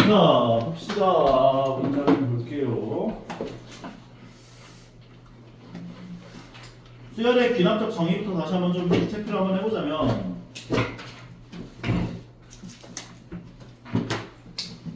자, 봅시다. 문제를 볼게요. 수열의 귀납적 정의부터 다시 한번 좀 체크를 한번 해보자면,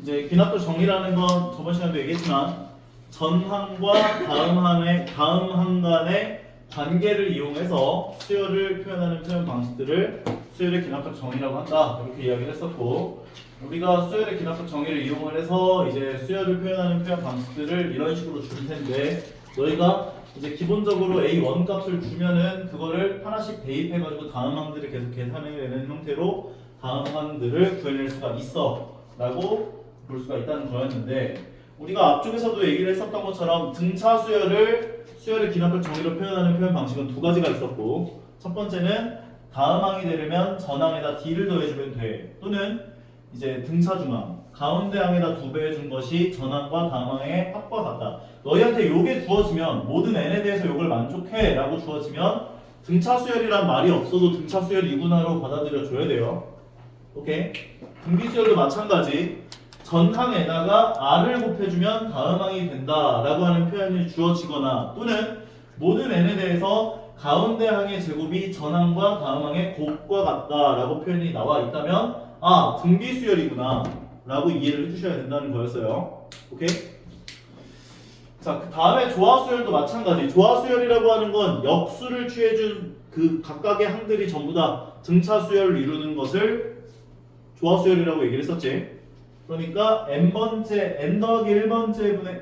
이제 귀납적 정의라는 건 저번 시간에도 얘기했지만 전항과 다음 항 간의 관계를 이용해서 수열을 표현하는 표현 방식들을 수열의 귀납적 정의라고 한다, 이렇게 이야기를 했었고, 우리가 수열의 귀납적 정의를 이용을 해서 이제 수열을 표현하는 표현 방식들을 이런 식으로 줄 텐데, 너희가 이제 기본적으로 A1 값을 주면은 그거를 하나씩 대입해가지고 다음 항들을 계속 계산해내는 형태로 다음 항들을 구해낼 수가 있어 라고 볼 수가 있다는 거였는데, 우리가 앞쪽에서도 얘기를 했었던 것처럼 등차 수열의 귀납적 정의로 표현하는 표현 방식은 두 가지가 있었고, 첫 번째는 다음 항이 되려면 전항에다 D를 더해주면 돼, 또는 이제 등차 중항 가운데 항에다 2배 해준 것이 전항과 다음 항의 합과 같다. 너희한테 요게 주어지면 모든 n에 대해서 요걸 만족해 라고 주어지면 등차 수열이란 말이 없어도 등차 수열 2분화로 받아들여 줘야 돼요. 오케이? 등비 수열도 마찬가지. 전항에다가 r을 곱해주면 다음 항이 된다 라고 하는 표현이 주어지거나, 또는 모든 n에 대해서 가운데 항의 제곱이 전항과 다음 항의 곱과 같다 라고 표현이 나와 있다면, 아, 등비 수열이구나 라고 이해를 해주셔야 된다는 거였어요. 오케이? 자, 그 다음에 조화 수열도 마찬가지. 조화 수열이라고 하는 건 역수를 취해준 그 각각의 항들이 전부 다 등차 수열을 이루는 것을 조화 수열이라고 얘기를 했었지. 그러니까 n번째 n 더하기 1번째 분의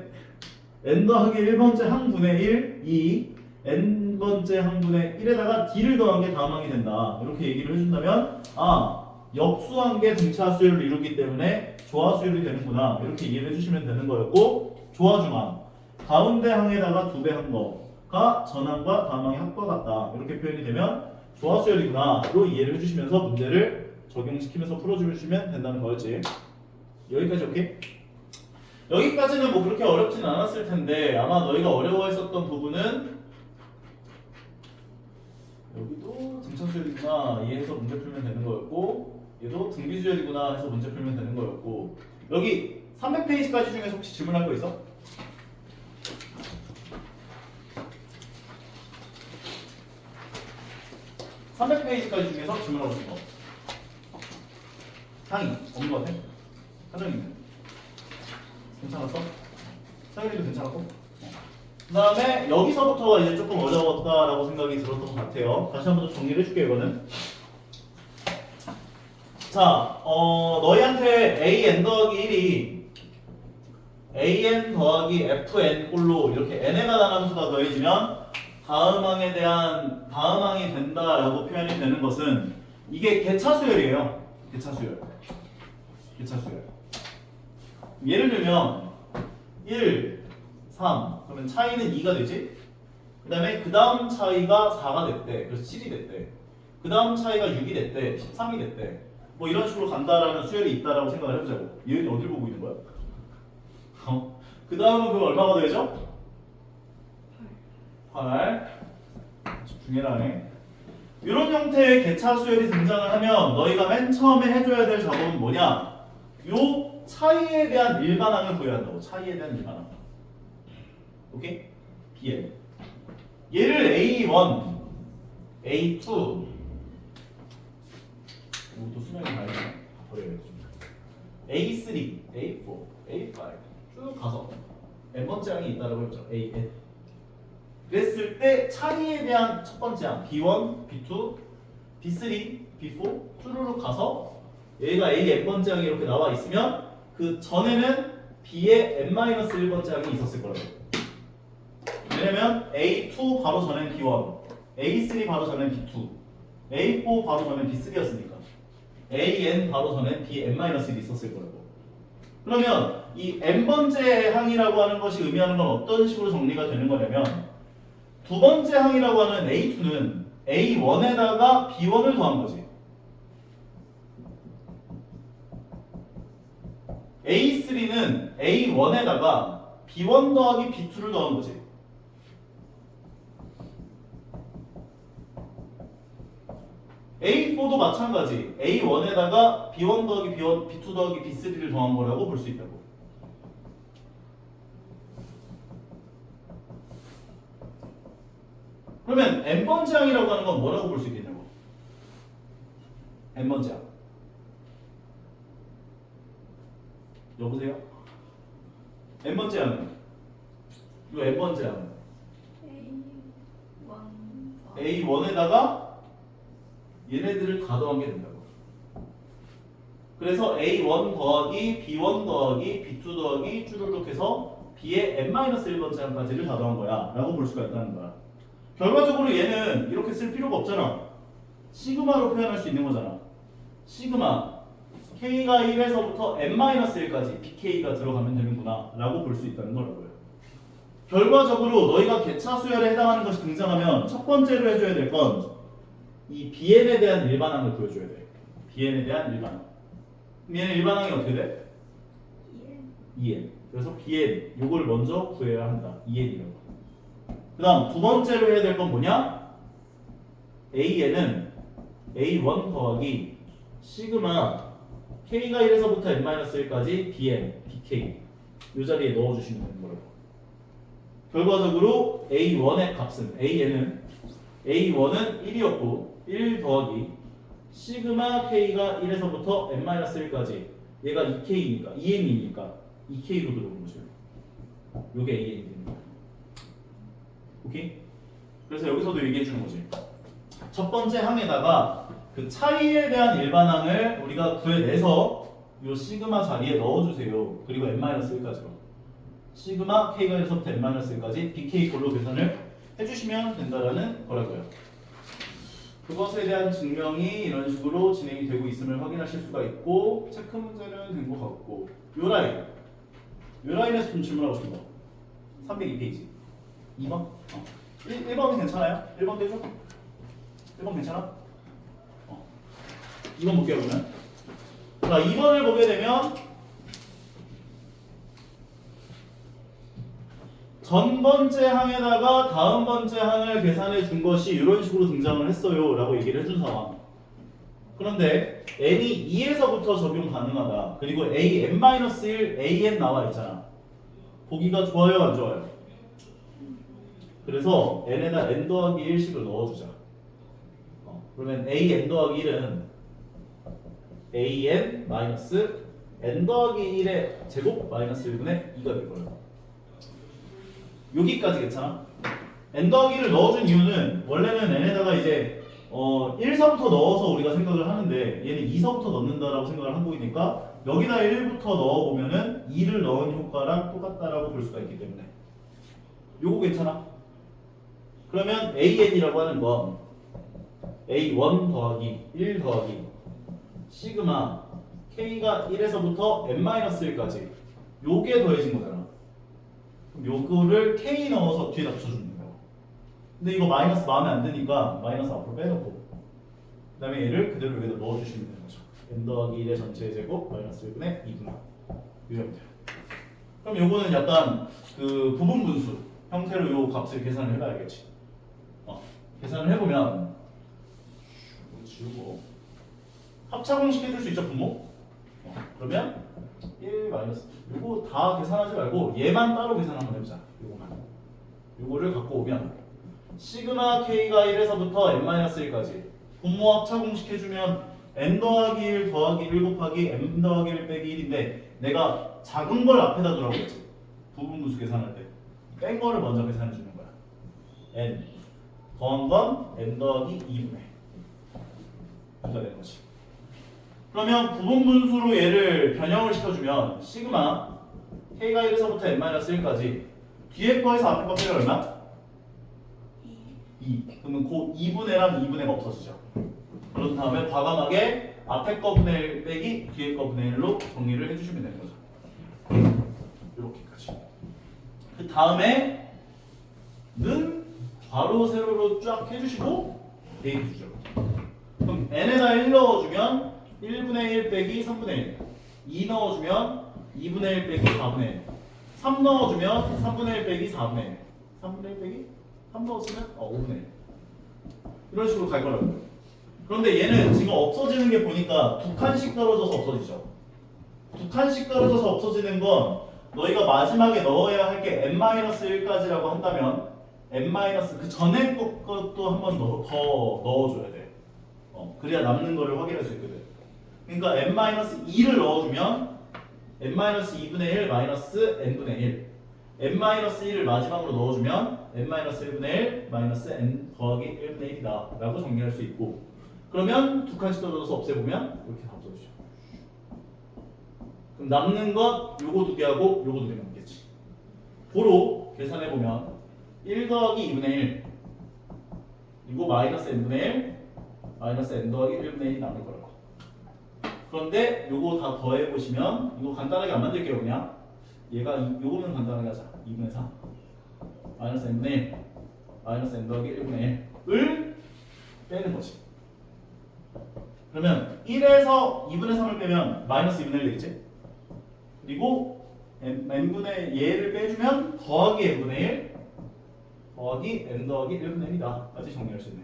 n 더하기 1번째 항분의 1, 2 n번째 항분의 1에다가 d를 더한 게 다음 항이 된다, 이렇게 얘기를 해준다면, 아, 역수한 게 등차 수열을 이루기 때문에 조화 수열이 되는구나, 이렇게 이해를 해주시면 되는 거였고, 조화 중항 가운데 항에다가 2배 한 거가 전항과 다음 항의 합과 같다, 이렇게 표현이 되면 조화 수열이구나로 이해를 해주시면서 문제를 적용시키면서 풀어주시면 된다는 거였지. 여기까지 오케이? 여기까지는 뭐 그렇게 어렵진 않았을 텐데, 아마 너희가 어려워했었던 부분은 여기도 등차 수열이구나 이해해서 문제 풀면 되는 거였고, 얘도 등비 수열이구나 해서 문제 풀면 되는 거였고, 여기 300페이지까지 중에서 혹시 질문할 거 있어? (300페이지까지) 중에서 질문하고 싶은 거 상이 없는 거 같아? 한정이네. 괜찮았어? 상일이도 괜찮았고? 그 다음에 여기서부터가 이제 조금 어려웠다라고 생각이 들었던 것 같아요. 다시 한번 좀 정리를 해줄게요, 이거는. 자, 너희한테 an 더하기 1이 an 더하기 fn 꼴로 이렇게 n에 관한 함수가 더해지면 다음 항이 된다라고 표현이 되는 것은, 이게 개차수열이에요. 개차수열. 예를 들면 1, 3 그러면 차이는 2가 되지? 그 다음에 그 다음 차이가 4가 됐대. 그래서 7이 됐대. 그 다음 차이가 6이 됐대. 13이 됐대. 뭐 이런 식으로 간다라는 수열이 있다라고 생각을 해보자고. 얘는 어딜 보고 있는 거야? 그 다음은 그럼 얼마가 되죠? 8. 집중해라네. 이런 형태의 개차 수열이 등장을 하면 너희가 맨 처음에 해줘야 될 작업은 뭐냐? 요 차이에 대한 일반항을 구해야 한다고. 차이에 대한 일반항. 오케이? BL. 얘를 A1, A2, 또 수명이 다르네. 버려야겠죠. A3, A4, A5 쭉 가서 n번째 항이 있다라고 했죠. AN. 그랬을 때 차이에 대한 첫 번째 항 B1, B2, B3, B4 쭈루룩 가서 얘가 A n번째 항이 이렇게 나와 있으면 그 전에는 B의 n-1번째 항이 있었을 거라고. 왜냐면 A2 바로 전엔 B1, A3 바로 전엔 B2, A4 바로 전엔 B3였으니까 AN 바로 전엔 BN-1이 있었을 거라고. 그러면 이 n번째 항이라고 하는 것이 의미하는 건 어떤 식으로 정리가 되는 거냐면, 두 번째 항이라고 하는 A2는 A1에다가 B1을 더한 거지. A3는 A1에다가 B1 더하기 B2를 더한 거지. A4도 마찬가지. A1에다가 B1 더하기 B1, B2 더하기 B3를 더한 거라고 볼 수 있다고. 그러면 n번째 항이라고 하는 건 뭐라고 볼 수 있겠냐고. n번째 항. 여보세요? n번째 항은? 이거 n번째 항은? A1에다가 얘네들을 다 더한 게 된다고. 그래서 A1 더하기 B1 더하기 B2 더하기 쭈루룩 해서 B의 n-1번째 항까지를 다 더한 거야 라고 볼 수가 있다는 거야. 결과적으로 얘는 이렇게 쓸 필요가 없잖아. 시그마로 표현할 수 있는 거잖아. 시그마 K가 1에서부터 n-1까지 BK가 들어가면 되는구나 라고 볼 수 있다는 거라고요. 결과적으로 너희가 개차 수열에 해당하는 것이 등장하면 첫 번째로 해줘야 될 건 이 BN에 대한 일반항을 보여줘야 돼. BN에 대한 일반항. 얘는 일반항이 어떻게 돼? 2n. 그래서 BN 요걸 먼저 구해야 한다. 2n이라고. 그 다음 두 번째로 해야 될 건 뭐냐? AN은 A1 더하기 시그마 K가 1에서부터 n-1까지 BN, BK 이 자리에 넣어주시면 되는 거라고. 결과적으로 A1의 값은 AN은 A1은 1이었고 1 더하기 시그마 K가 1에서부터 n-1까지 얘가 2K니까 2N이니까 2K로 들어오는 거죠. 요게 AN이 되는 거야. 오케이? 그래서 여기서도 얘기해 주는 거지. 첫 번째 항에다가 그 차이에 대한 일반항을 우리가 구해내서 요 시그마 자리에 넣어주세요. 그리고 n-1까지로 시그마 K가 1에서부터 n-1까지 BK 꼴로 계산을 해주시면 된다라는 거라고요. 그것에 대한 증명이 이런 식으로 진행이 되고 있음을 확인하실 수가 있고 체크 문제는 된 것 같고 요 라인에서 좀 질문하고 싶은 거 302페이지 2번? 1번은 괜찮아요? 1번 떼줘? 1번 괜찮아? 2번 볼게요 그러면. 자 2번을 보게 되면 전 번째 항에다가 다음 번째 항을 계산해 준 것이 이런 식으로 등장을 했어요 라고 얘기를 해준 상황. 그런데 n이 2에서부터 적용 가능하다. 그리고 an-1 an 나와 있잖아. 보기가 좋아요 안 좋아요? 그래서 n에다 n 더하기 1씩을 넣어주자. 그러면 an 더하기 1은 an 마이너스 n 더하기 1의 제곱 마이너스 1분의 2가 될 거예요. 여기까지 괜찮아? n 더하기를 넣어준 이유는 원래는 n에다가 이제 1서부터 넣어서 우리가 생각을 하는데 얘는 2서부터 넣는다라고 생각을 한 거니까 여기다 1부터 넣어보면은 2를 넣은 효과랑 똑같다라고 볼 수가 있기 때문에 요거 괜찮아? 그러면 an이라고 하는 건 a1 더하기 1 더하기 시그마 k가 1에서부터 n-1까지 요게 더해진 거잖아. 그럼 요거를 k 넣어서 뒤에다 붙여주는 거야. 근데 이거 마이너스 마음에 안 드니까 마이너스 앞으로 빼놓고 그 다음에 얘를 그대로 여기다 넣어주시면 되는 거죠. n 더하기 1의 전체 제곱 마이너스 1분의 2분의 이러면 돼요. 그럼 요거는 약간 그 부분 분수 형태로 요 값을 계산을 해봐야겠지. 계산을 해보면 지우고 합차 공식 해줄 수 있죠 분모? 그러면 1 마이너스 요거 다 계산하지 말고 얘만 따로 계산 한번 해보자. 요거를 갖고 오면 시그마 K가 1에서부터 n-1까지 분모 합차 공식 해주면 n 더하기 1 더하기 1 곱하기 n 더하기 1 빼기 1인데 내가 작은 걸 앞에다 두라고 했지. 부분분수 계산할 때 뺀 거를 먼저 계산해 주는 거야. n 더한 건 n 더하기 2분의 이가 되는 거지. 그러면 부분분수로 얘를 변형을 시켜주면 시그마 K가 1에서부터 n-1까지 뒤에 거에서 앞에 거 빼면 얼마? 2. 그러면 그 2분의랑 2분의가 없어지죠. 그런 다음에 과감하게 앞에 거 분의 1 빼기 뒤에 거 분의 1로 정리를 해주시면 되는 거죠. 이렇게까지. 그 다음에 는 괄호 세로로 쫙 해주시고 대입 주죠. 그럼 n에다 1 넣어주면 1분의 1 빼기 3분의 1 2 넣어주면 2분의 1 빼기 4분의 1 3 넣어주면 3분의 1 빼기 4분의 1 3분의 1 빼기 3 넣었으면 5분의 1 이런 식으로 갈 거라고요. 그런데 얘는 지금 없어지는 게 보니까 두 칸씩 떨어져서 없어지죠. 두 칸씩 떨어져서 없어지는 건 너희가 마지막에 넣어야 할 게 n-1까지라고 한다면 n- 그 전에 것도 한 번 더 넣어줘야 돼. 그래야 남는 거를 확인할 수 있거든. 그러니까 n-2를 넣어주면 n-2분의 1 마이너스 n분의 1 n-1을 마지막으로 넣어주면 n-1분의 1 마이너스 n 더하기 1분의 1이다 라고 정리할 수 있고, 그러면 두 칸씩 떨어져서 없애보면 이렇게 다 없어지죠. 그럼 남는 것 요거 두 개 하고 요거 두 개 남겠지. 고로 계산해보면 1 더하기 2분의 1 그리고 마이너스 n분의 1 마이너스 n 더하기 1분의 1이 남을 거라고. 그런데 요거 다 더해보시면 이거 간단하게 안 만들게요. 그냥 요거는 간단하게 하자. 2분의 4 마이너스 n분의 1 마이너스 n 더하기 1분의 1을 빼는 거지. 그러면 1에서 2분의 3을 빼면 마이너스 2분의 1 되겠지? 그리고 n분의 얘를 빼주면 더하기 n분의 1 더하기 n 더하기 1분의 1이다 까지 정리할 수 있네.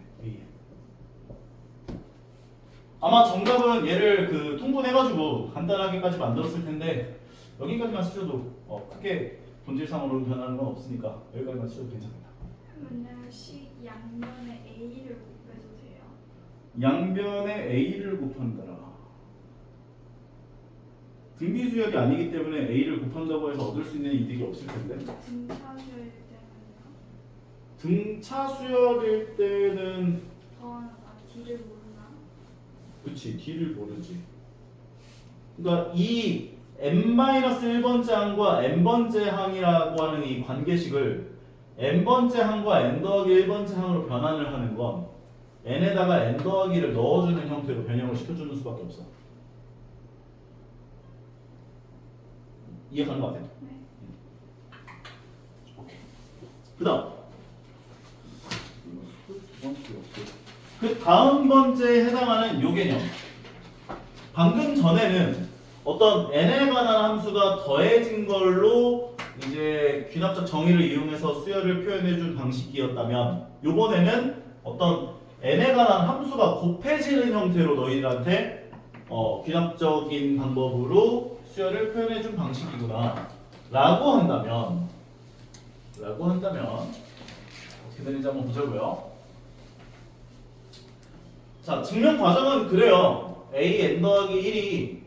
아마 정답은 얘를 그 통분해가지고 간단하게까지 만들었을 텐데 여기까지만 쓰셔도 크게 본질상으로 변하는 건 없으니까 여기까지만 쓰셔도 괜찮습니다. 그러면 식 양면에 a를 곱해도 돼요? 양변에 a를 곱한다라. 등비수열이 아니기 때문에 a를 곱한다고 해서 얻을 수 있는 이득이 없을 텐데. 등차수열일 때는요? 등차 수열일 때는 D를 모르나? 그치, D를 모르지. 그러니까 이 n-1번째 항과 n번째 항이라고 하는 이 관계식을 n번째 항과 n 더하기 1번째 항으로 변환을 하는 건 n에다가 n 더하기를 넣어주는 형태로 변형을 시켜주는 수밖에 없어. 이해 가는 것 같아요? 네. 오케이. 그 다음 그 다음 번째에 해당하는 요 개념. 방금 전에는 어떤 n에 관한 함수가 더해진 걸로 이제 귀납적 정의를 이용해서 수열을 표현해준 방식이었다면, 요번에는 어떤 n에 관한 함수가 곱해지는 형태로 너희들한테 귀납적인 방법으로 수열을 표현해준 방식이구나 라고 한다면 어떻게 되는지 한번 보자고요. 자, 증명 과정은 그래요. a n 더하기 1이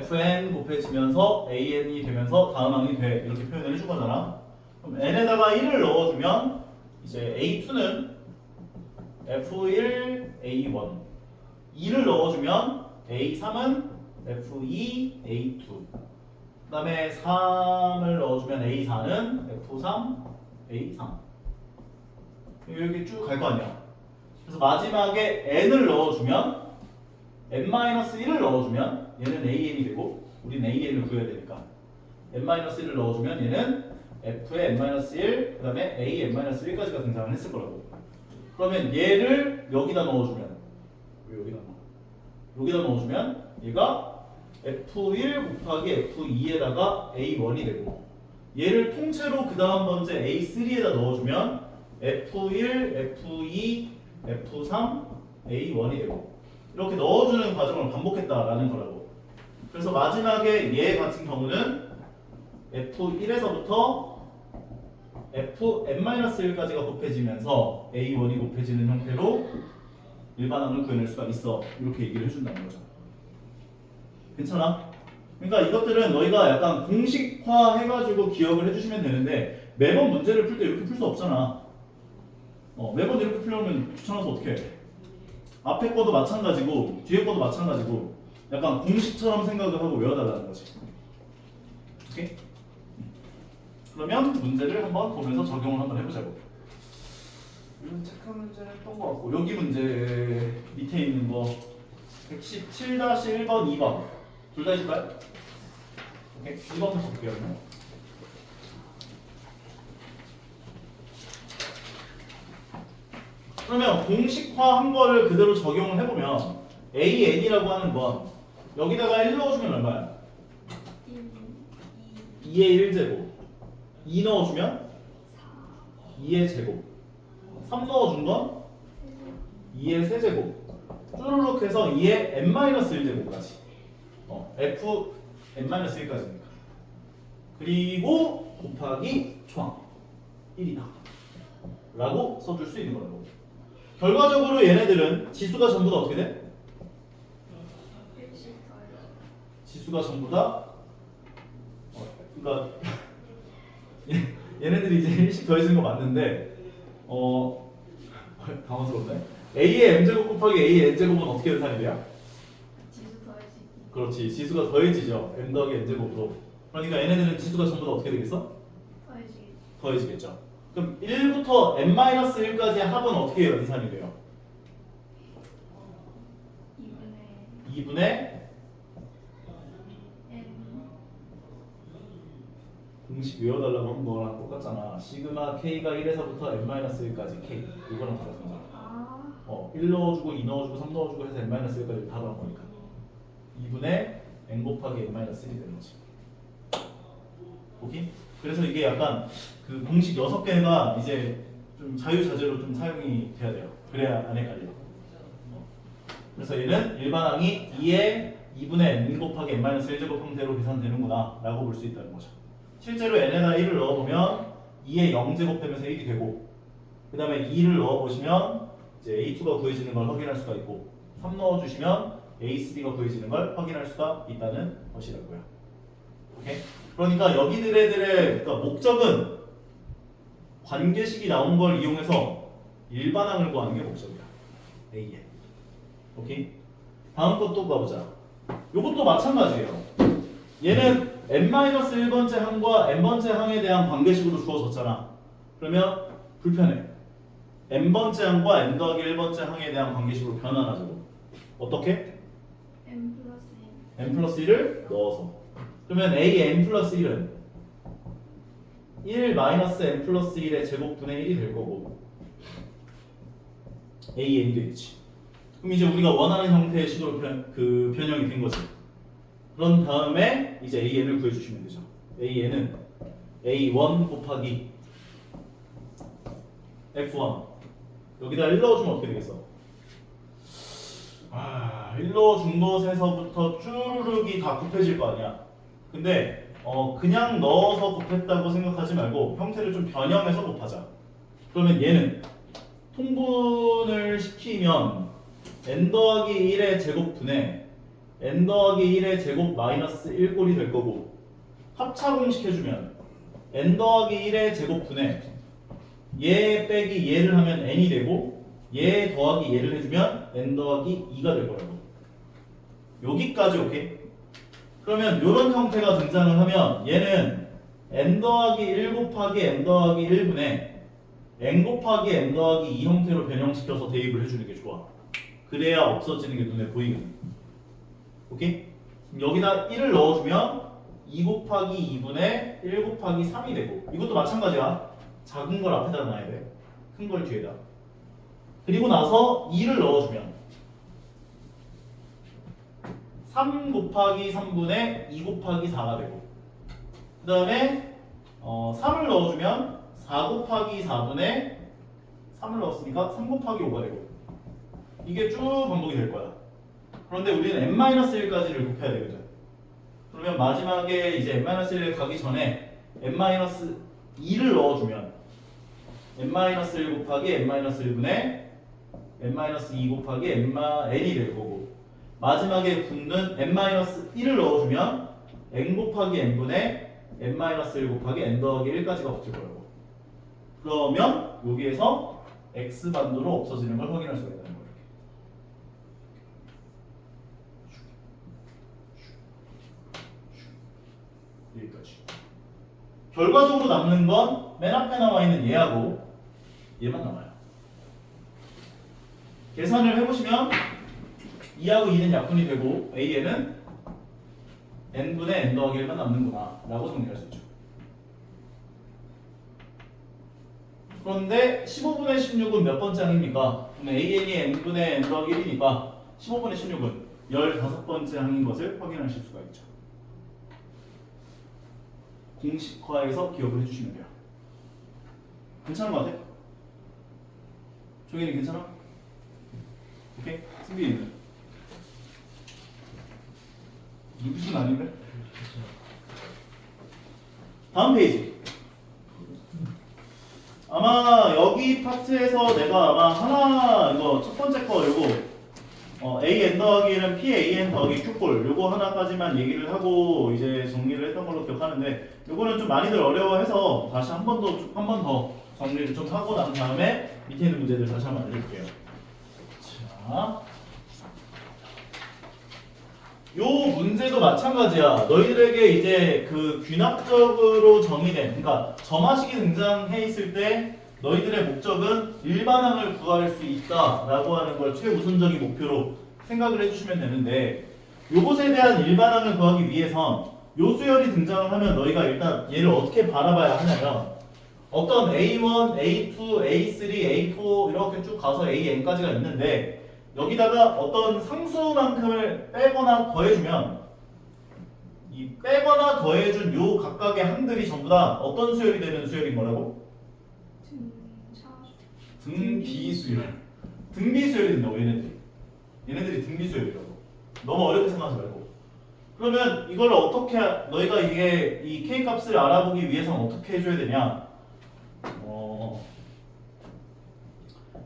fn 곱해지면서 an이 되면서 다음 항이 돼, 이렇게 표현을 해준 거잖아. 그럼 n에다가 1을 넣어주면 이제 a2는 f1 a1, 2를 넣어주면 a3은 f2 a2, 그 다음에 3을 넣어주면 a4는 f3 a3, 여기 쭉 갈 거 아니야. 그래서 마지막에 n을 넣어주면 n-1을 넣어주면 얘는 an이 되고, 우린 an을 구해야 되니까 n-1을 넣어주면 얘는 f의 n-1, 그 다음에 a n-1까지가 등장을 했을 거라고. 그러면 얘를 여기다 넣어주면, 여기다 넣어주면 얘가 f1 곱하기 f2에다가 a1이 되고, 얘를 통째로 그 다음 번째 a3에다 넣어주면 f1, f2, f3, a1이 되고, 이렇게 넣어주는 과정을 반복했다라는 거라고. 그래서 마지막에 얘 같은 경우는 f1에서부터 fn-1까지가 곱해지면서 a1이 곱해지는 형태로 일반항을 구해낼 수가 있어, 이렇게 얘기를 해준다는 거죠. 괜찮아? 그러니까 이것들은 너희가 약간 공식화 해가지고 기억을 해주시면 되는데, 매번 문제를 풀 때 이렇게 풀 수 없잖아. 매번 이렇게 풀려면 귀찮아서 어떻게 해? 앞에 거도 마찬가지고 뒤에 거도 마찬가지고 약간 공식처럼 생각을 하고 외워달라는 거지. 오케이? 그러면 문제를 한번 보면서 적용을 한번 해보자고. 이런 체크 문제는 했던 거 같고, 여기 문제 밑에 있는 거 117-1번, 2번 둘 다 해줄까요? 오케이, 2번부터 볼게요. 그러면 공식화한 거를 그대로 적용을 해보면 AN이라고 하는 건 여기다가 1 넣어주면 얼마야? 2의 1제곱, 2 넣어주면 2의 제곱, 3 넣어준 건 2의 세제곱, 쭈루룩 해서 2의 n-1제곱까지 f n-1까지니까 그리고 곱하기 초항 1이다 라고 써줄 수 있는 거라고. 결과적으로 얘네들은 지수가 전부 다 어떻게 돼? 일씩 더해서 지수가 전부 다 그러니까 얘네들이 이제 1씩 더해지는 거 맞는데 당황스럽네. a의 m제곱 곱하기 a의 n제곱은 어떻게 계산이 돼요? 지수 더해지기 그렇지, 지수가 더해지죠. m 더하기 n제곱으로. 그러니까 얘네들은 지수가 전부 다 어떻게 되겠어? 더해지기 더해지겠죠. 그럼 1부터 n-1까지의 합은 어떻게 연산이 돼요? 2분의 2분의 n 공식 외워달라고 한 거랑 똑같잖아. 시그마 k가 1에서부터 n-1까지 k 이거랑 똑같은 거야. 1 넣어주고 2 넣어주고 3 넣어주고 해서 n-1까지 다 넣은 거니까 2분의 n 곱하기 n-1이 되는 거지. 오케이? 그래서 이게 약간 그 공식 6개가 이제 좀 자유자재로 좀 사용이 돼야 돼요. 그래야 안 헷갈려. 그래서 얘는 일반항이 2분의 n 곱하기 n-1제곱 형태로 계산되는구나 라고 볼 수 있다는 거죠. 실제로 n에다 1을 넣어보면 2의 0제곱 되면서 1이 되고 그 다음에 2를 넣어보시면 이제 A2가 구해지는 걸 확인할 수가 있고 3 넣어주시면 A3가 구해지는 걸 확인할 수가 있다는 것이라고요. 오케이? 그러니까 여기들의 그러니까 목적은 관계식이 나온 걸 이용해서 일반항을 구하는 게 목적이야. A에. 오케이? 다음 것도 봐보자. 요것도 마찬가지예요. 얘는 n-1번째 항과 n번째 항에 대한 관계식으로 주어졌잖아. 그러면 불편해. n번째 항과 n 더하기 1번째 항에 대한 관계식으로 변환하자고. 어떻게? n 플러스 1 n 플러스 1을 넣어서. 그러면 a n 플러스 1은 1 마이너스 n 플러스 1의 제곱분의 1이 될 거고 a n이 되겠지. 그럼 이제 우리가 원하는 형태의 식으로 변형이 된 거지. 그런 다음에 이제 a n을 구해주시면 되죠. a n은 a1 곱하기 f1 여기다 1 넣어주면 어떻게 되겠어? 1 넣어준 것에서부터 쭈르륵이 다 곱해질 거 아니야. 근데 그냥 넣어서 곱했다고 생각하지 말고 형태를 좀 변형해서 곱하자. 그러면 얘는 통분을 시키면 n 더하기 1의 제곱분의 n 더하기 1의 제곱 마이너스 1꼴이 될 거고 합차공식 해주면 n 더하기 1의 제곱분의 얘 빼기 얘를 하면 n이 되고 얘 더하기 얘를 해주면 n 더하기 2가 될 거라고. 여기까지 오케이? 그러면 이런 형태가 등장을 하면 얘는 n 더하기 1 곱하기 n 더하기 1분의 n 곱하기 n 더하기 2 형태로 변형시켜서 대입을 해주는 게 좋아. 그래야 없어지는 게 눈에 보이거든. 오케이? 그럼 여기다 1을 넣어주면 2 곱하기 2분의 1 곱하기 3이 되고 이것도 마찬가지야. 작은 걸 앞에다 놔야 돼. 큰 걸 뒤에다. 그리고 나서 2를 넣어주면 3 곱하기 3분의 2 곱하기 4가 되고 그 다음에 3을 넣어주면 4 곱하기 4분의 3을 넣었으니까 3 곱하기 5가 되고 이게 쭉 반복이 될 거야. 그런데 우리는 n-1까지를 곱해야 되거든. 그러면 마지막에 이제 n-1을 가기 전에 n-2를 넣어주면 n-1 곱하기 n-1분의 n-2 곱하기 n이 될 거고 마지막에 붙는 n-1을 넣어주면 n 곱하기 n분의 n-1 곱하기 n 더하기 1까지가 붙을 거라고. 그러면 여기에서 x반도로 없어지는 걸 확인할 수가 있다는 거예요. 여기까지. 결과적으로 남는 건 맨 앞에 나와 있는 얘하고 얘만 남아요. 계산을 해보시면 2하고 2는 약분이 되고 a에는 n분의 n 더하기 1만 남는구나 라고 정리할 수 있죠. 그런데 15분의 16은 몇 번째 항입니까? 그러면 an이 n분의 n 더하기 1이니까 15분의 16은 15번째 항인 것을 확인하실 수가 있죠. 공식화해서 기억을 해주시면 돼요. 괜찮은 것 같아? 종현이 괜찮아? 오케이? 승빈이는? 눈빛은 아닌데? 다음 페이지. 아마 여기 파트에서 내가 아마 하나 이거 첫 번째 거 요거 a n 더하기 1은 p a n 더하기 q꼴 요거 하나까지만 얘기를 하고 이제 정리를 했던 걸로 기억하는데 요거는 좀 많이들 어려워해서 다시 한 번 더 정리를 좀 하고 난 다음에 밑에 있는 문제들 다시 한번 알려줄게요. 자, 요 문제도 마찬가지야. 너희들에게 이제 그 귀납적으로 정의된, 그러니까 점화식이 등장해 있을 때 너희들의 목적은 일반항을 구할 수 있다라고 하는 걸 최우선적인 목표로 생각을 해주시면 되는데, 요것에 대한 일반항을 구하기 위해선 요 수열이 등장을 하면 너희가 일단 얘를 어떻게 바라봐야 하냐면 어떤 A1, A2, A3, A4 이렇게 쭉 가서 AN까지가 있는데 여기다가 어떤 상수만큼을 빼거나 더해주면 이 빼거나 더해준 요 각각의 항들이 전부 다 어떤 수열이 되는 수열인 거라고? 등비수열. 등비수열이 된다고 얘네들이 등비수열이라고. 너무 어렵게 생각하지 말고. 그러면 이걸 어떻게 너희가 이게 이 K 값을 알아보기 위해서는 어떻게 해줘야 되냐?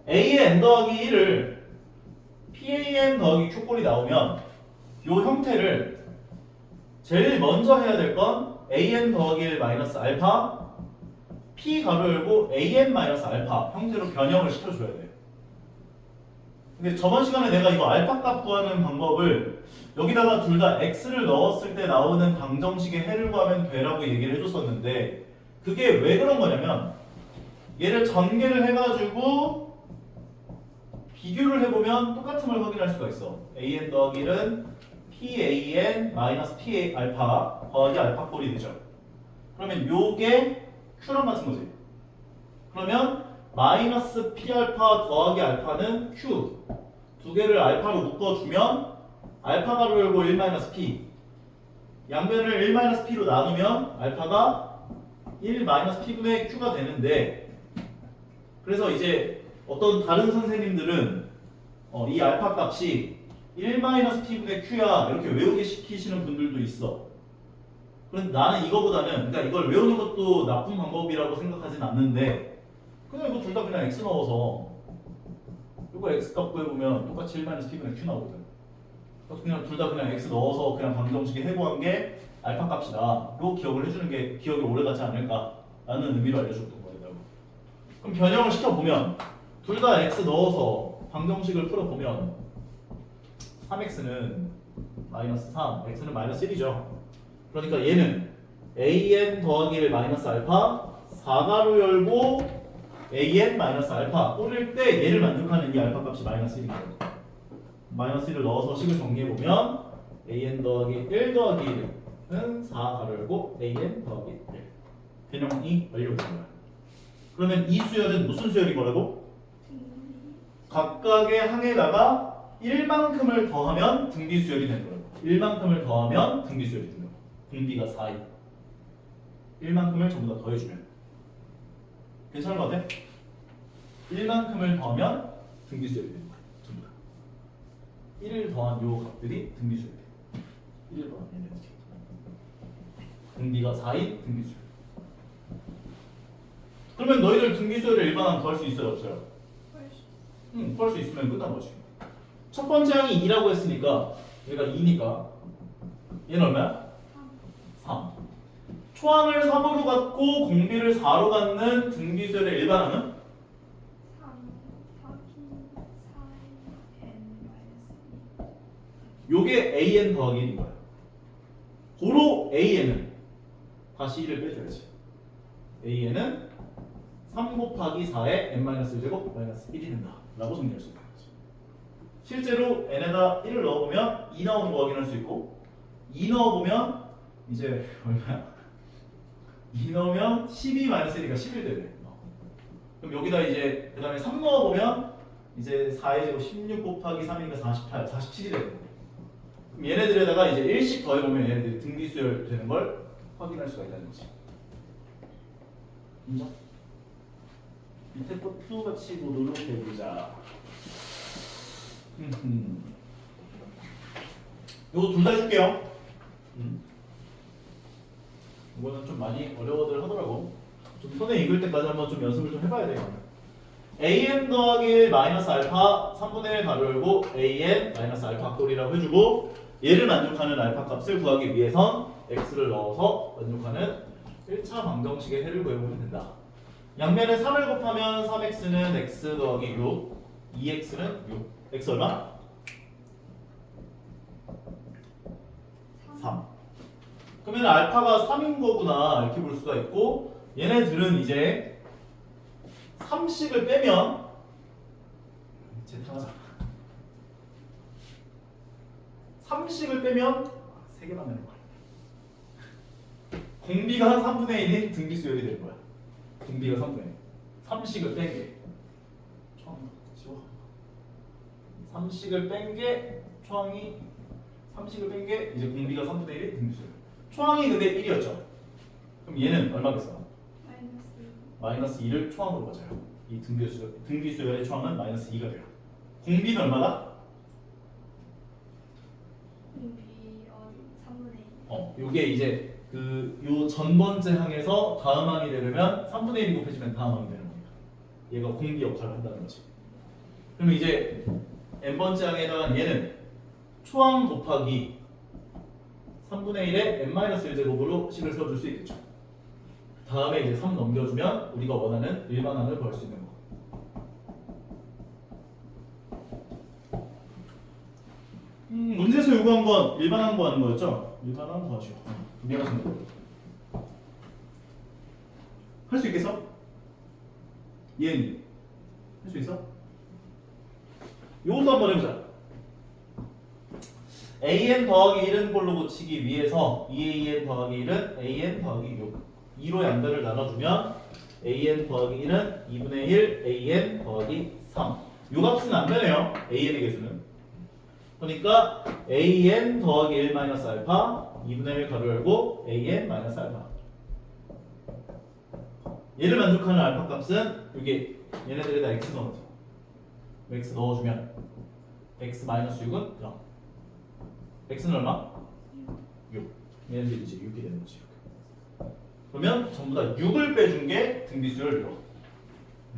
A의 n 더하기 1을 PAN 더하기 Q꼴이 나오면 요 형태를 제일 먼저 해야 될 건 AN 더하기 1 마이너스 알파 P 가로 열고 AN 마이너스 알파 형태로 변형을 시켜줘야 돼요. 근데 저번 시간에 내가 이거 알파 값 구하는 방법을 여기다가 둘 다 x를 넣었을 때 나오는 방정식의 해를 구하면 되라고 얘기를 해줬었는데 그게 왜 그런 거냐면 얘를 전개를 해가지고 비교를 해보면 똑같은 걸 확인할 수가 있어. AN 더하기 1은 PAN 마이너스 PA 알파 더하기 알파 꼴이 되죠. 그러면 요게 Q랑 같은 거지. 그러면 마이너스 P 알파 더하기 알파는 Q 두 개를 알파로 묶어주면 알파 가로 열고 1 마이너스 P 양변을 1 마이너스 P로 나누면 알파가 1 마이너스 P분의 Q가 되는데 그래서 이제 어떤 다른 선생님들은 이 알파 값이 1-P분의 Q야 이렇게 외우게 시키시는 분들도 있어. 그런데 나는 이거보다는 그러니까 이걸 외우는 것도 나쁜 방법이라고 생각하진 않는데 그냥 이거 둘 다 그냥 X 넣어서 이거 X 값 구해보면 똑같이 1-P분의 Q 나오거든. 그래서 그냥 둘 다 그냥 X 넣어서 그냥 방정식에 해부한 게 알파 값이다. 이거 기억을 해주는 게 기억이 오래 가지 않을까라는 의미로 알려줬던 거예요. 그럼 변형을 시켜보면 둘 다 x 넣어서 방정식을 풀어보면 3x는 마이너스 3, x는 마이너스 1이죠. 그러니까 얘는 an 더하기 1 마이너스 알파 4가로 열고 an 마이너스 알파 꼴일 때 얘를 만족하는 이 알파 값이 마이너스 1인 거예요. 마이너스 1을 넣어서 식을 정리해보면 an 더하기 1 더하기 1은 4가로 열고 an 더하기 1 변형이 완료된 거예요. 그러면 이 수열은 무슨 수열인 거라고? 각각의 항에다가 1만큼을 더하면 등비수열이 되는 거예요. 1만큼을 더하면 등비수열이 되는 거예요. 등비가 4인 1만큼을 전부 다 더해주면 괜찮은 거 같아? 1만큼을 더하면 등비수열이 되는 거예요. 전부 다 1을 더한 요 값들이 등비수열이 돼요. 1을 더한 얘네들 등비가 4인 등비수열. 그러면 너희들 등비수열을 일반항 구할 수 있어요? 없어요? 구할 수 있으면 끝난 거지. 첫 번째 항이 2라고 했으니까 얘가 2니까 얘는 얼마야? 3. 초항을 3으로 갖고 공비를 4로 갖는 등비수열의 일반항은? 3, 4, 요게 AN 더하기 1인 거야. 고로 AN은 다시 1을 빼줘야지. AN은 3 곱하기 4의 n-1제곱 마이너스 1이 된다 라고 정리할 수 있는 거지. 실제로 n에다 1을 넣어보면 2 나오는 거 확인할 수 있고 2 넣어보면 이제 얼마야? 2 넣으면 12-1이니까 11 되네. 그럼 여기다 이제 그 다음에 3 넣어보면 이제 4의 제곱 16 곱하기 3이니까 48, 47이 되는 거고 그럼 얘네들에다가 이제 1씩 더해보면 얘네들이 등비수열 되는 걸 확인할 수가 있다는 거지. 인정? 밑에 거 2 같이 노력해보자. 요거 둘 다 해줄게요. 이거는 좀 많이 어려워들 하더라고. 좀 손에 익을 때까지 한번 좀 연습을 좀 해봐야 돼요. an 더하기 1 마이너스 알파 3분의 1 가로 열고 an 마이너스 알파 꼴이라고 해주고 얘를 만족하는 알파 값을 구하기 위해선 x를 넣어서 만족하는 1차 방정식의 해를 구해보면 된다. 양면에 3을 곱하면 3x는 x 더하기 6 2x는 6 x 얼마? 3. 그러면 알파가 3인 거구나 이렇게 볼 수가 있고 얘네들은 이제 3씩을 빼면 재탕하자 3씩을 빼면 3개만 되는 거야. 공비가 3분의 1인 등비수열이 되는 거야. 공비가 3분의 1 3씩을 뺀 게 초항 지워 3씩을 뺀 게 초항이 3씩을 뺀 게 이제 공비가 3분의 1인 등비수열. 초항이 근데 1이었죠. 그럼 얘는 얼마겠어? 마이너스 2를 초항으로 가져요. 이 등비수열의 초항은 마이너스 2가 돼요. 공비는 얼마다? 공비 3분의 1. 요게 이제 요 전번째 항에서 다음 항이 되려면 3분의 1이 곱해지면 다음 항이 되는 겁니다. 얘가 공비 역할을 한다는 거지. 그러면 이제 n번째 항에다가 얘는 초항 곱하기 3분의 1에 n-1제곱으로 식을 세워줄 수 있겠죠. 다음에 이제 3 넘겨주면 우리가 원하는 일반항을 구할 수 있는 거. 문제에서 요구한 건 일반항 구하는 거였죠? 일반항 구하시오. 미안하신 거. 할 수 있겠어? 얘는 할 수 있어? 요것도 한번 해보자. an 더하기 1은 꼴로 고치기 위해서 2an 더하기 1은 an 더하기 6 2로 양변을 나눠주면 an 더하기 1은 2분의 1 an 더하기 3 요 값은 안 되네요. an의 개수는. 그러니까 an 더하기 1 마이너스 알파 2분의 1 가로 열고 an 마이너스 알파 얘를 만족하는 알파 값은 여기 얘네들에다 x 넣어줘. x 넣어주면 x 마이너스 6은 0 x는 얼마? 6 얘네들이 이제 6이 되는 거지. 그러면 전부 다 6을 빼준 게 등비수열 이뤄.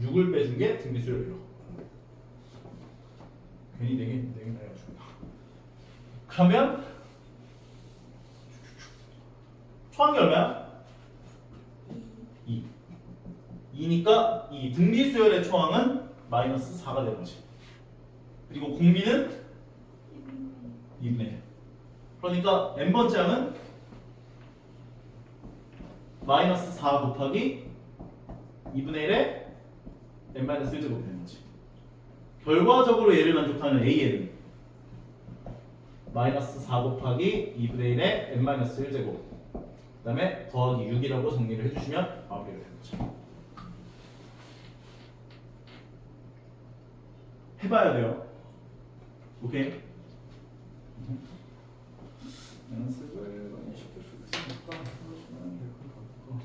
6을 빼준 게 등비수열 이뤄. 괜히 내긴 해가지고. 그러면 초항이 얼마야? 2. 2니까 이 등비수열의 초항은 마이너스 4가 되는 거지. 그리고 공비는 2분의 1. 그러니까 n번째 항은 마이너스 4 곱하기 2분의 1에 n-1제곱 되는 거지. 결과적으로 얘를 만족하는 an은 마이너스 4 곱하기 2분의 1에 n-1제곱 그 다음에 더하기 6이라고 정리를 해주시면 마무리가 되는 거죠. 해봐야 돼요. 오케이? 연습을 많이 시켜주겠으니까 해주시면 될 것 같고.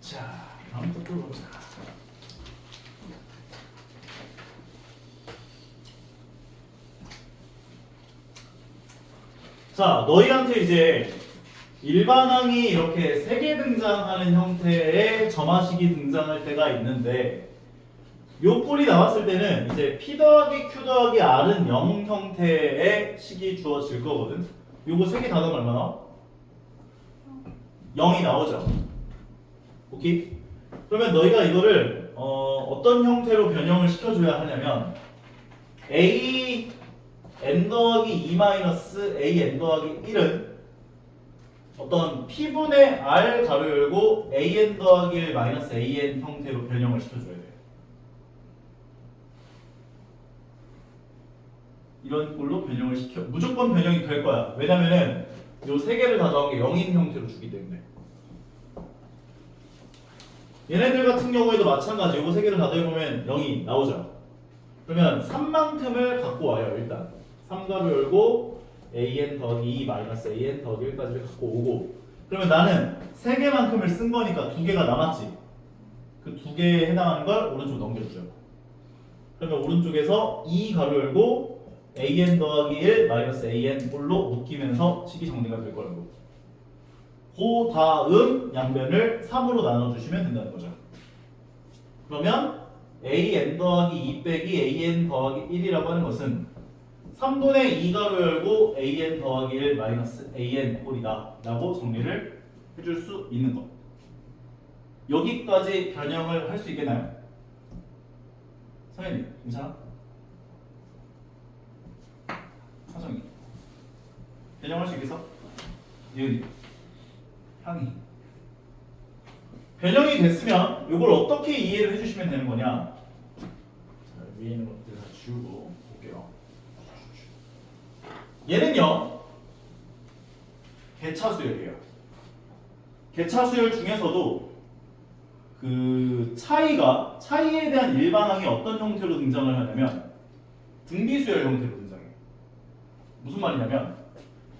자, 다음 것도 보자. 자, 너희한테 이제 일반항이 이렇게 3개 등장하는 형태의 점화식이 등장할 때가 있는데 요 꼴이 나왔을 때는 이제 P 더하기 Q 더하기 R은 0 형태의 식이 주어질 거거든. 요거 3개 다 넣으면 얼마나? 0이 나오죠. 오케이? 그러면 너희가 이거를 어떤 형태로 변형을 시켜줘야 하냐면 a n 더하기 2 마이너스 a n 더하기 1은 어떤 p분의 r 가로 열고 a n 더하기 1 마이너스 a n 형태로 변형을 시켜줘야 돼. 이런 꼴로 변형을 시켜 무조건 변형이 될 거야. 왜냐면은 요 세 개를 다 더한 게 0인 형태로 주기 때문에. 얘네들 같은 경우에도 마찬가지. 요거 세 개를 다 더해보면 0이 나오죠. 그러면 3만큼을 갖고 와요. 일단 3값을 열고 an 더하기 2 마이너스 an 더하기 1까지를 갖고 오고, 그러면 나는 3개만큼을 쓴 거니까 2개가 남았지. 그 2개에 해당하는 걸 오른쪽 넘겨주죠. 그러면 오른쪽에서 2 가로 열고 an 더하기 1 마이너스 an 꼴로 묶이면서 식이 정리가 될 거라고. 그 다음 양변을 3으로 나눠주시면 된다는 거죠. 그러면 an 더하기 2 빼기 an 더하기 1이라고 하는 것은 3분의 2 가로 열고 an 더하기 1 마이너스 an 꼴이다 라고 정리를 해줄 수 있는 것. 여기까지 변형을 할 수 있겠나요? 성현님 괜찮아? 하정이 변형할 수 있겠어? 예은이 향이 변형이 됐으면 이걸 어떻게 이해를 해주시면 되는 거냐? 자, 위에 있는 것들 다 지우고 볼게요. 얘는요 개차수열이에요. 개차수열 중에서도 그 차이에 대한 일반항이 어떤 형태로 등장을 하냐면 등비수열 형태로 등장해요. 무슨 말이냐면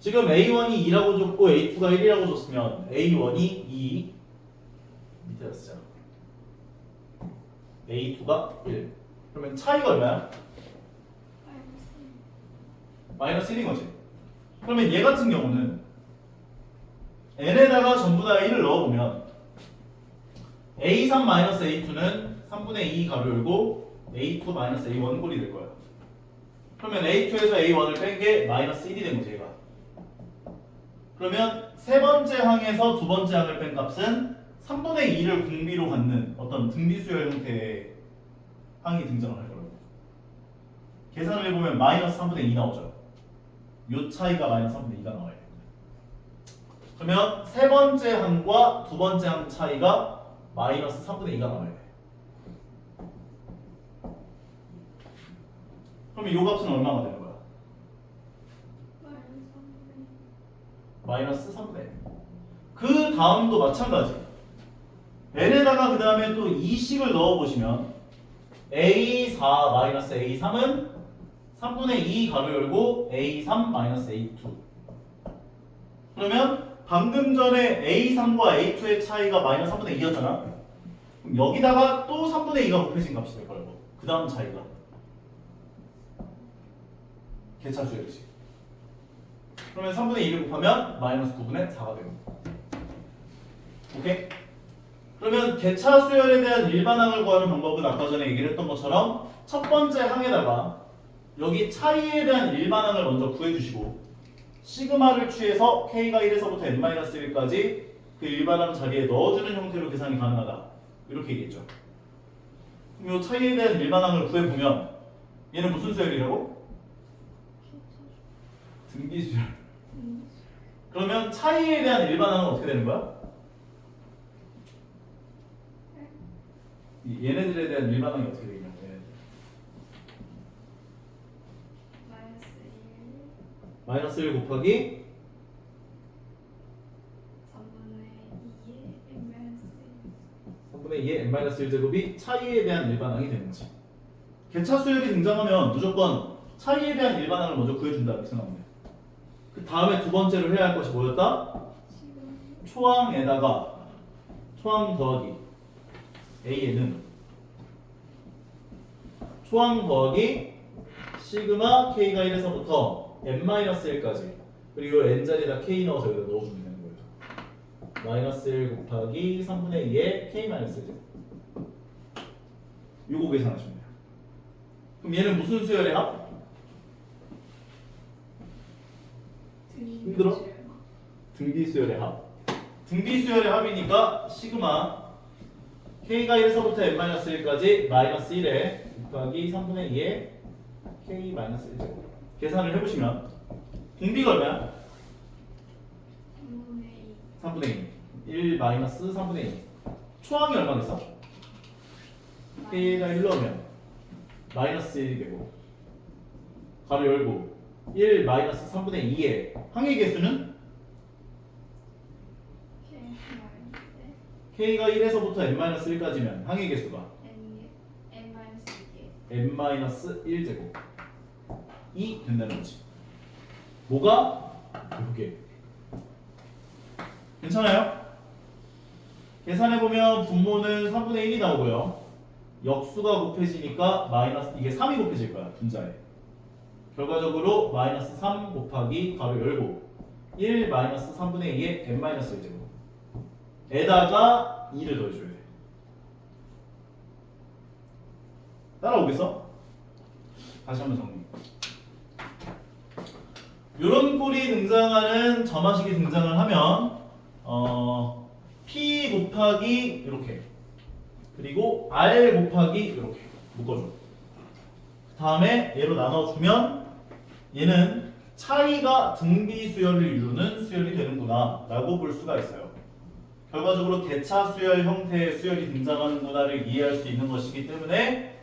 지금 A1이 2라고 줬고 A2가 1이라고 줬으면 A1이 2 밑에다 쓰잖아. A2가 1. 그러면 차이가 얼마야? 마이너스 1인 거지. 그러면 얘 같은 경우는 n에다가 전부 다 1을 넣어보면 A3-A2는 3분의 2 가로 열고 A2-A1 꼴이 될 거야. 그러면 A2에서 A1을 뺀 게 마이너스 1이 된 거지 얘가. 그러면 세 번째 항에서 두 번째 항을 뺀 값은 3분의 2를 공비로 갖는 어떤 등비수열 형태의 항이 등장을 할 거라고. 계산을 해보면 마이너스 3분의 2 나오죠. 요 차이가 마이너스 3분의 2가 나와요. 그러면 세 번째 항과 두 번째 항 차이가 마이너스 3분의 2가 나와야 돼. 그러면 이 값은 얼마가 되는 거야? 마이너스 3분의 1. 그 다음도 마찬가지. n에다가 그 다음에 또 2식을 넣어보시면 A4 마이너스 A3은 3분의 2 가로 열고 A3 마이너스 A2. 그러면 방금 전에 A3과 A2의 차이가 마이너스 3분의 2였잖아. 그럼 여기다가 또 3분의 2가 곱해진 값이 될 거라고. 그 다음 차이가 개차수열이지. 그러면 3분의 2를 곱하면 마이너스 9분의 4가 되고. 오케이? 그러면 개차수열에 대한 일반항을 구하는 방법은 아까 전에 얘기를 했던 것처럼 첫 번째 항에다가 여기 차이에 대한 일반항을 먼저 구해주시고 시그마를 취해서 k가 1에서부터 n-1까지 그 일반항 자리에 넣어주는 형태로 계산이 가능하다. 이렇게 얘기했죠. 그럼 이 차이에 대한 일반항을 구해보면 얘는 무슨 수열이라고? 등비수열. 그러면 차이에 대한 일반항은 어떻게 되는 거야? 얘네들에 대한 일반항이 어떻게 되겠냐? 마이너스 1 곱하기 3분의 2의 n-1 제곱이 차이에 대한 일반항이 되는 거지. 개차수열이 등장하면 무조건 차이에 대한 일반항을 먼저 구해준다 이렇게 생각하면 돼. 그 다음에 두 번째로 해야 할 것이 뭐였다? 초항에다가 초항 더하기 a는 초항 더하기 시그마 k가 1에서부터 n-1까지 그리고 n자리에다 k 넣어서 여기다 넣어주면 되는 거예요. 마이너스 1 곱하기 3분의 2의 k-1 요거 계산하시면 돼요. 그럼 얘는 무슨 수열의 합? 힘들어? 등비수열의 합. 등비수열의 합이니까 시그마 k가 1에서부터 n-1까지 마이너스 1에 곱하기 3분의 2의 k-1제곱 계산을 해보시면 공비가 얼마야? 3분의 2 1 마이너스 3분의 2 초항이 얼마겠어? k가 1 넣으면 마이너스 1이 되고 가로 열고 1 마이너스 3분의 2의 항의 개수는 k가 1에서부터 n-1까지면 항의 개수가 n-1제곱 이 된다는 거지. 뭐가? 요게. 괜찮아요? 계산해보면 분모는 3분의 1이 나오고요. 역수가 곱해지니까 마이너스, 이게 3이 곱해질 거야, 분자에. 결과적으로 마이너스 3 곱하기 가로 열고 1 마이너스 3분의 2의 n-1제곱 에다가 2를 더해줘야 돼. 따라오겠어? 다시 한번 정리. 요런 꼴이 등장하는 점화식이 등장을 하면 P 곱하기 이렇게 그리고 R 곱하기 이렇게 묶어줘. 그 다음에 얘로 나눠주면 얘는 차이가 등비 수열을 이루는 수열이 되는구나 라고 볼 수가 있어요. 결과적으로 대차 수열 형태의 수열이 등장하는구나를 이해할 수 있는 것이기 때문에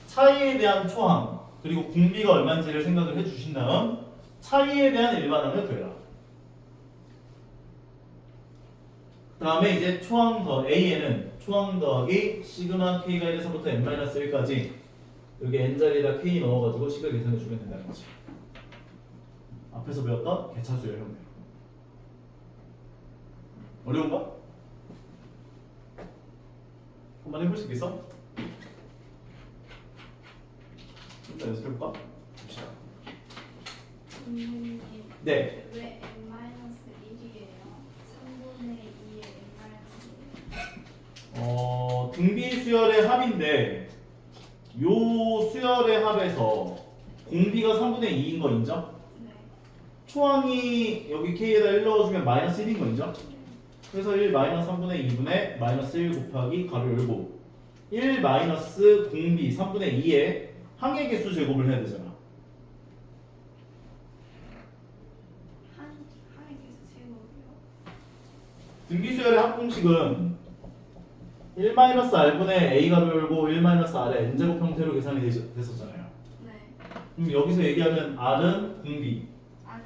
차이에 대한 초항 그리고 공비가 얼마인지를 생각을 해주신 다음 차이에 대한 일반항을 구해라. 그 다음에 이제 초항 더 A에는 초항 더하기 시그마 K가 1에서부터 n-1까지 여기 n자리에다 K 넣어가지고 식을 계산해주면 된다는 거지. 앞에서 배웠던 개차수열 형태. 어려운가? 한번 해볼 수 있겠어? 일단 연습해볼까? 봅시다. 네. 왜 n-1이에요? 3분의 2의 n-1. 등비 수열의 합인데 요 수열의 합에서 공비가 3분의 2인 거 인정? 네. 초항이 여기 K에다 1 넣어주면 마이너스 1인 거 인정? 그래서 1 마이너스 3분의 2분의 마이너스 1 곱하기 가로 열고 1 마이너스 공비 3분의 2의 항의 개수 제곱을 해야 되잖아. 항의 개수 제곱이요? 등비수열의 합공식은 1 마이너스 r분의 a 가로 열고 1 마이너스 r의 n제곱 형태로 계산이 됐었잖아요. 네. 그럼 여기서 얘기하는 r은 공비, 아,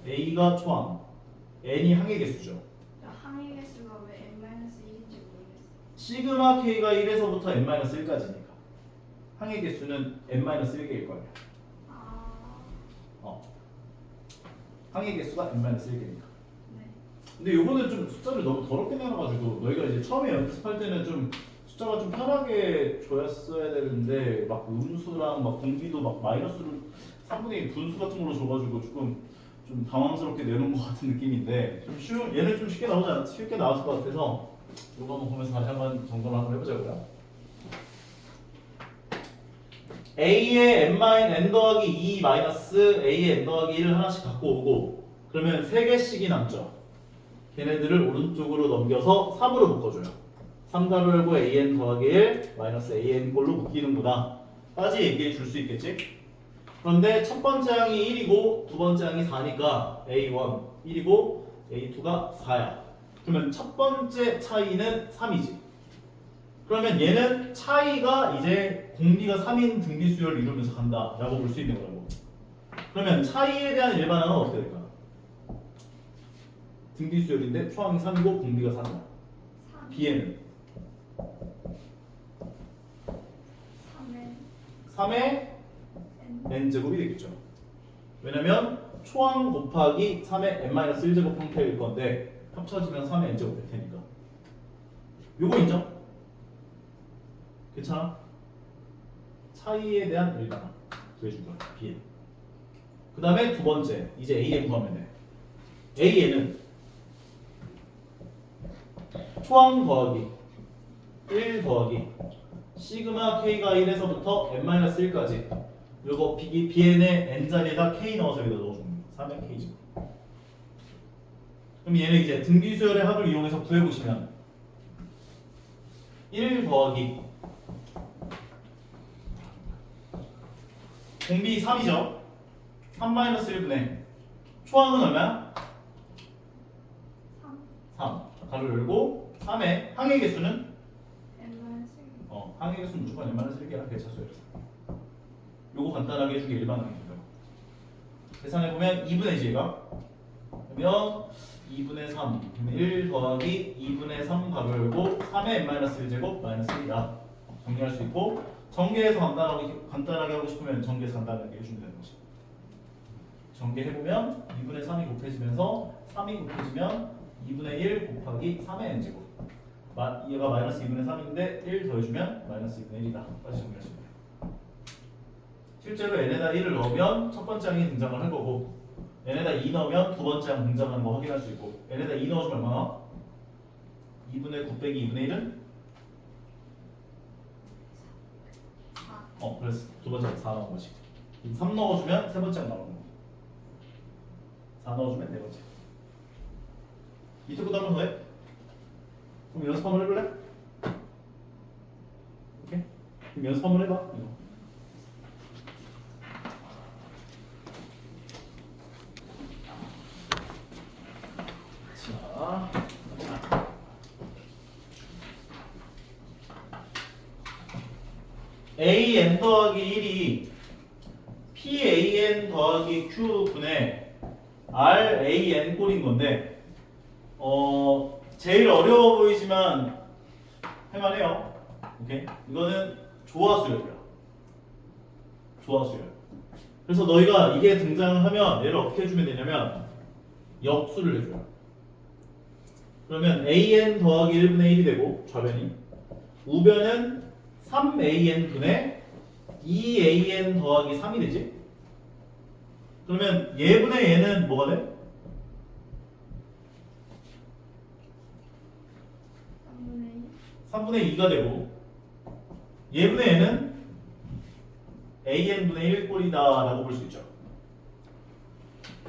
a가 초항, n이 항의 개수죠. 항의 개수가 왜 n-1인지 모르겠어요. 시그마 k가 1에서부터 n-1까지니까 항의 개수는 n-1개일 거예요. 아, 항의 개수가 n-1개니까. 네. 근데 요거는 좀 숫자를 너무 더럽게 내놔가지고 너희가 이제 처음에 연습할 때는 좀 숫자가 좀 편하게 줘였어야 되는데 막 음수랑 막 공비도 막 마이너스를 3분의 1 분수 같은 걸로 줘가지고 조금 좀 당황스럽게 내놓은 것 같은 느낌인데 좀 쉬운 얘는 좀 쉽게 나왔을 것 같아서 요거 한번 보면서 다시 한번 점검을 한번 해보자고요. A의 n 더하기 2 마이너스 A의 n 더하기 1을 하나씩 갖고 오고 그러면 3개씩이 남죠. 걔네들을 오른쪽으로 넘겨서 3으로 묶어줘요. 3가로 열고 an 더하기 1 마이너스 an 꼴로 묶이는구나 까지 얘기해 줄 수 있겠지? 그런데 첫 번째 항이 1이고 두 번째 항이 4니까 a1 1이고 a2가 4야. 그러면 첫 번째 차이는 3이지. 그러면 얘는 차이가 이제 공비가 3인 등비 수열을 이루면서 간다 라고 볼 수 있는 거라고. 그러면 차이에 대한 일반항은 어떻게 될까? 등비 수열인데 초항이 3이고 공비가 4다. 3. B에는 3의 3의 n. n제곱이 되겠죠. 왜냐면 초항 곱하기 3의 n-1제곱 형태일 건데 합쳐지면 3의 n제곱 될 테니까. 요거 인정? 괜찮아? 차이에 대한 일반항 구해준 거야. B에. 그 다음에 두 번째 이제 A에 구하면 돼. A에는 초항 더하기 1 더하기 시그마 K가 1에서부터 n-1까지 요거 Bn의 n자리에다 K 넣어서 여기다 넣어주는 거야. 3의 K죠. 그럼 얘는 이제 등비수열의 합을 이용해서 구해보시면 1 더하기 공비 3이죠. 3-1분의 초항은 얼마야? 3. 3 가로 열고 3의 항의 개수는 n-1. 항의 개수는 무조건 n-1개야. 대차수열에서 요거 간단하게 해주기 일반항이고요. 계산해보면 2분의 g가 그러면 2분의 3 그러면 1 더하기 2분의 3 괄호 열고 3의 n-1제곱 마이너스 1이다 정리할 수 있고 전개해서 간단하게 하고 싶으면 전개해서 간단하게 해주면 되는 거지. 전개해보면 2분의 3이 곱해지면서 3이 곱해지면 2분의 1 곱하기 3의 n제곱 얘가 마이너스 2분의 3인데 1 더해주면 마이너스 2분의 1이다 까지 정리하시면 돼요. 실제로 n에다 1을 넣으면 첫 번째 항이 등장을 할 거고 n에다 2 넣으면 두 번째 항 등장하는 거 확인할 수 있고 n에다 2 넣어주면 얼마나? 2분의 9 빼기 2분의 1은? 그래서 두 번째 4 나온 거지. 3 넣어주면 세 번째 나오는 거. 4 넣어주면 네 번째. 이쪽 것도 한번 더 해. 그럼 연습 한번 해볼래? 오케이? 그럼 연습 한번 해봐. 이거. 자. an 더하기 1이 pan 더하기 q분의 ran 꼴인 건데 제일 어려워 보이지만 할만해요. 오케이? 이거는 조화수열이야. 조화수열. 그래서 너희가 이게 등장하면 얘를 어떻게 해주면 되냐면 역수를 해줘요. 그러면 an 더하기 1분의 1이 되고 좌변이 우변은 3an 분의 2an 더하기 3이 되지? 그러면 얘분의 얘는 뭐가 돼? 3분의 2가 되고 얘분의 얘는 an분의 1 꼴이다 라고 볼 수 있죠.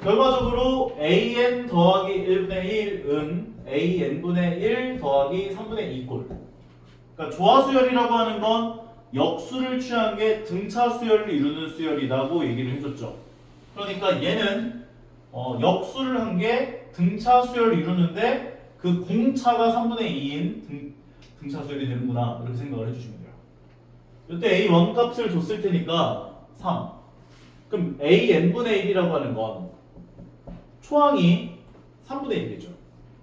결과적으로 an 더하기 1분의 1은 an분의 1 더하기 3분의 2 꼴. 그러니까 조화수열이라고 하는 건 역수를 취한 게 등차 수열을 이루는 수열이라고 얘기를 해줬죠. 그러니까 얘는 역수를 한 게 등차 수열을 이루는데 그 공차가 3분의 2인 등차 수열이 되는구나 이렇게 생각을 해주시면 돼요. 이때 a1 값을 줬을 테니까 3. 그럼 an분의 1이라고 하는 건 초항이 3분의 1이죠.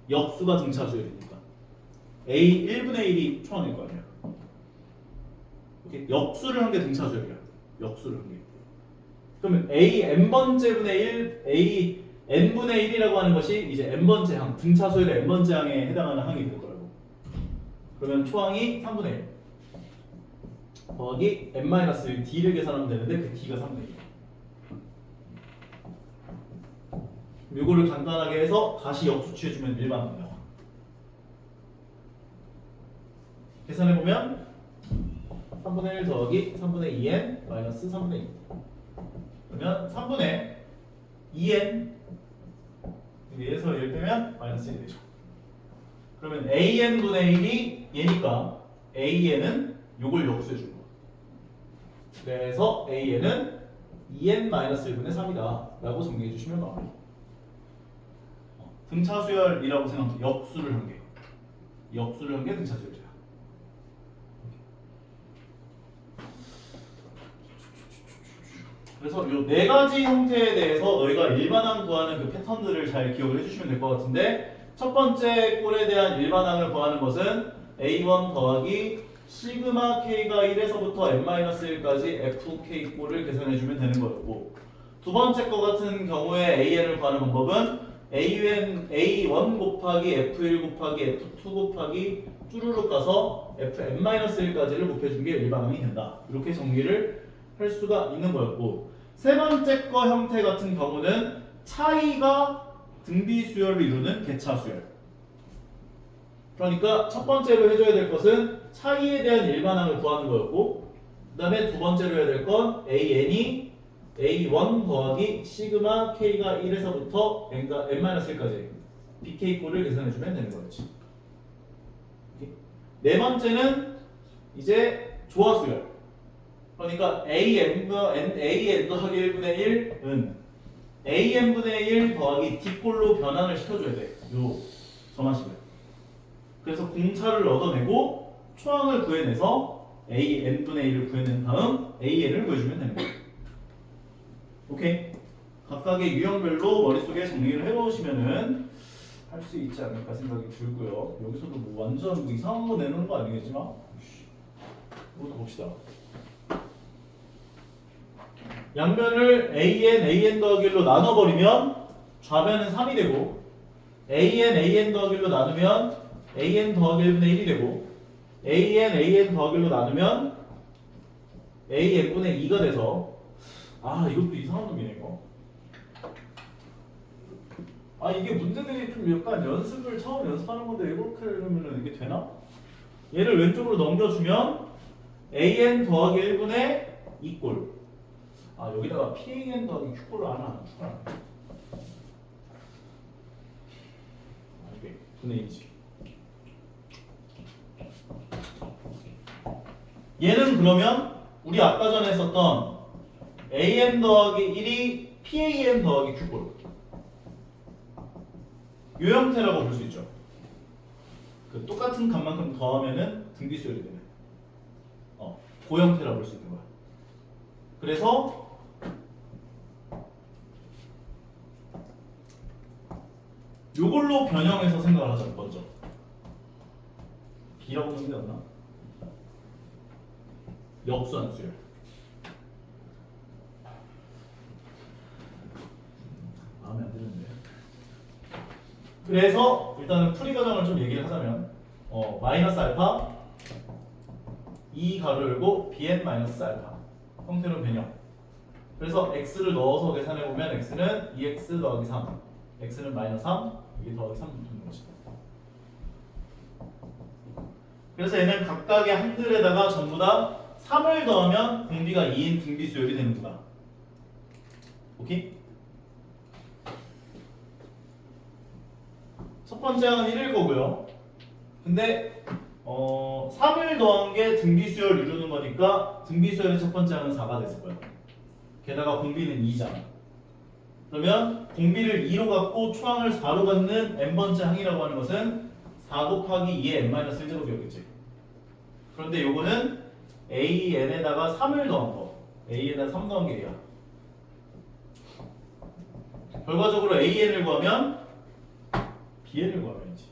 역수가 등차 수열이니까. a 1분의 1이 초항일 거 아니야. 이렇게 역수를 한 게 등차 수열이야. 역수를 한 게. 그러면 a n번째분의 1, a n분의 1이라고 하는 것이 이제 n번째 항, 등차 수열의 n번째 항에 해당하는 항이 될 거라고. 그러면 초항이 3분의 1 더하기 n-1 d를 계산하면 되는데 그 d가 3분의 1. 이거를 간단하게 해서 다시 역수 취해주면 일반항 나와. 계산해보면 3분의 1 더하기 3분의 2n 마이너스 3분의 2. 그러면 3분의 2n 얘에서 1 빼면 마이너스 1이 되죠. 그러면 an분의 1이 얘니까 an은 요걸 역수해 준 거야. 그래서 an은 2n-1분의 3이다 라고 정리해 주시면 나와요. 등차수열이라고 생각해. 역수를 한 게. 역수를 한 게 등차수열이야. 그래서 이 네 가지 형태에 대해서 너희가 일반항 구하는 그 패턴들을 잘 기억을 해주시면 될 것 같은데 첫 번째 꼴에 대한 일반항을 구하는 것은 a1 더하기 시그마 k가 1에서부터 n-1까지 fk 꼴을 계산해주면 되는 거였고 두 번째 거 같은 경우에 an을 구하는 방법은 a1 곱하기 f1 곱하기 f2 곱하기 쭈루룩 가서 fn-1까지를 곱해준 게 일반항이 된다. 이렇게 정리를 할 수가 있는 거였고 세 번째 거 형태 같은 경우는 차이가 등비수열을 이루는 개차수열. 그러니까 첫 번째로 해줘야 될 것은 차이에 대한 일반항을 구하는 거였고 그 다음에 두 번째로 해야 될 건 an이 a1 더하기 시그마 k가 1에서부터 n-1까지 bk꼴을 계산해주면 되는 거였지. 네 번째는 이제 조화수열. 그러니까 an 더하기 1분의 1은 an분의 1 더하기 d꼴로 변환을 시켜줘야 돼. 요 저만식을. 그래서 공차를 얻어내고 초항을 구해내서 an분의 1을 구해낸 다음 an을 구해주면 되는 거예요. 오케이? 각각의 유형별로 머릿속에 정리를 해놓으시면은 할 수 있지 않을까 생각이 들고요. 여기서도 뭐 완전 뭐 이상한 거 내놓는 거 아니겠지만 이것도 봅시다. 양변을 an 더하기 1로 나눠버리면 좌변은 3이 되고 an 더하기 1로 나누면 an 더하기 1분의 1이 되고 an 더하기 1로 나누면 an분의 2가 돼서 이것도 이상한 놈이네 이거. 이게 문제들이 좀 약간 연습을 처음 연습하는 건데 이렇게 하면 이게 되나? 얘를 왼쪽으로 넘겨주면 an 더하기 1분의 2꼴. 여기다가 pan 더하기 q꼴을 하나 추가하네. 이게 분의 1이지. 얘는 그러면 우리 아까 전에 했었던 an 더하기 1이 pan 더하기 q꼴. 요 형태라고 볼 수 있죠. 그 똑같은 값만큼 더하면은 등비수열이 되네. 그 형태라고 볼 수 있는 거야. 그래서 요걸로 변형해서 생각을 하자. 먼저 B라고 하는 게 없나? 역수한수열. 마음에 안 드는데. 그래서 일단은 풀이 과정을 좀 얘기를 하자면 마이너스 알파 2 가로 열고 bn 마이너스 알파 형태로 변형. 그래서 x를 넣어서 계산해 보면 x는 2x 더하기 3, x는 마이너스 3, 이게 더하기 3 붙는 것이다. 그래서 얘는 각각의 한들에다가 전부 다 3을 더하면 공비가 2인 등비수열이 되는구나. 오케이? 첫 번째 항은 1일 거고요. 근데 3을 더한 게 등비수열 이루는 거니까 등비수열의 첫 번째 항은 4가 됐을 거예요. 게다가 공비는 2잖아. 그러면 공비를 2로 갖고 초항을 4로 갖는 n번째 항이라고 하는 것은 4 곱하기 2의 n-1제곱이었겠지. 그런데 요거는 an에다가 3을 더한 거. an에다가 3 더한 게 얘야. 결과적으로 an을 구하면 bn을 구하면이지.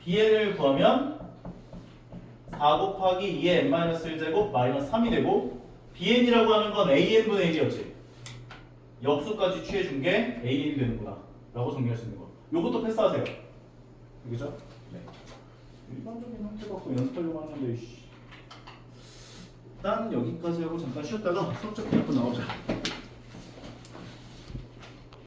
bn을 구하면 4 곱하기 2의 n-1제곱 마이너스 3이 되고 bn이라고 하는 건 an분의 1이었지. 역수까지 취해준 게 an이 되는구나 라고 정리할 수 있는 거. 요것도 패스하세요. 그죠? 네. 일반적인 형태 갖고 연습하려고 하는데 일단 여기까지 하고 잠깐 쉬었다가 수업 좀 갖고 나오자.